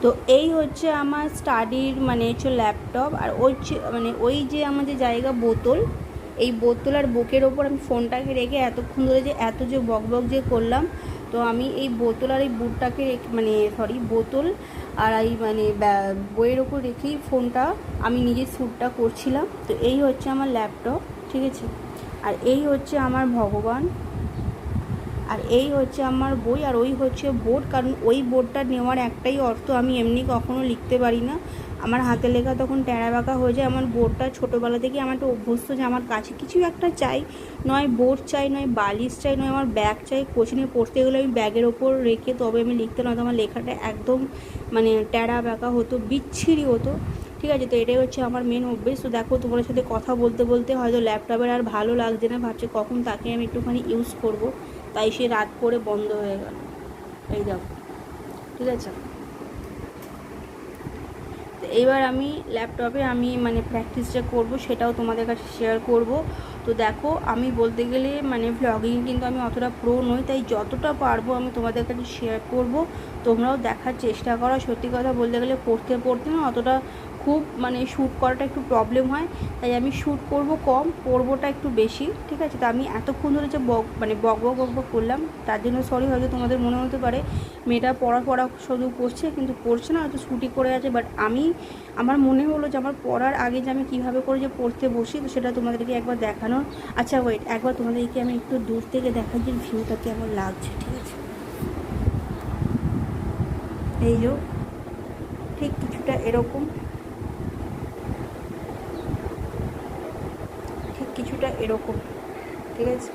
তো এই হচ্ছে আমার স্টাডির মানে হচ্ছে ল্যাপটপ, আর ওই যে আমার যে জায়গা বোতল, এই বোতল আর বুকের ওপর আমি ফোনটাকে রেখে এতক্ষণ ধরে যে এত যে বকবক যে করলাম, তো আমি এই বোতল আর এই বুটটাকে বোতল আর এই বইয়ের ওপর রেখেই ফোনটা আমি নিজের শ্যুটটা করছিলাম। তো এই হচ্ছে আমার ল্যাপটপ, ঠিক আছে, আর এই হচ্ছে আমার ভগবান, আর এই হচ্ছে আমার বই, আর ওই হচ্ছে বোর্ড। কারণ ওই বোর্ডটা নেওয়ার একটাই অর্থ, আমি এমনি কখনো লিখতে পারি না, আমার হাতে লেখা তখন ট্যাড়া বাঁকা হয়ে যায়। আমার বোর্ডটা ছোটোবেলা থেকে আমার একটা অভ্যস্ত যে আমার কাছে কিছু একটা চাই, নয় বোর্ড চাই, নয় বালিশ চাই, নয় আমার ব্যাগ চাই। কোচিংয়ে পড়তে গেলে আমি ব্যাগের ওপর রেখে তবে আমি লিখতে, নয়তো আমার লেখাটা একদম ট্যাড়া বাঁকা হতো, বিচ্ছিরি হতো, ঠিক আছে। তো এটাই হচ্ছে আমার মেন অভ্যেস। তো দেখো, তোমার সাথে কথা বলতে বলতে হয়তো ল্যাপটপের আর ভালো লাগছে না, ভাবছে কখন তাকে আমি একটুখানি ইউজ করব, তাই সে রাত করে বন্ধ হয়ে গেল। এই দেখো, ঠিক আছে। তো এইবার আমি ল্যাপটপে আমি প্র্যাকটিসটা করব, সেটাও তোমাদের কাছে শেয়ার করব। তো দেখো, আমি বলতে গেলে ভ্লগিং কিন্তু আমি অতটা প্রো নই, তাই যতটা পারবো আমি তোমাদের কাছে শেয়ার করব, তোমরাও দেখার চেষ্টা করো। সত্যি কথা বলতে গেলে পড়তে পড়তে না অতটা খুব শ্যুট করাটা একটু প্রবলেম হয়, তাই আমি শ্যুট করব কম, পড়বোটা একটু বেশি, ঠিক আছে। তো আমি এতক্ষণ ধরে যে বক বক করলাম, তার জন্য সরি। হয়তো তোমাদের মনে হতে পারে মেয়েটা পড়া শুধু করছে, কিন্তু পড়ছে না, হয়তো ছুটি করে আছে। বাট আমার মনে হলো যে আমার পড়ার আগে যে আমি কীভাবে করে যে পড়তে বসি, তো সেটা তোমাদেরকে একবার দেখানোর। আচ্ছা ওয়েট, একবার তোমাদেরকে আমি একটু দূর থেকে দেখাই যে ভিউটা কেমন লাগছে, ঠিক আছে। এই যে ঠিক কিছুটা এরকম, ঠিক কিছুটা এরকম, ঠিক আছে।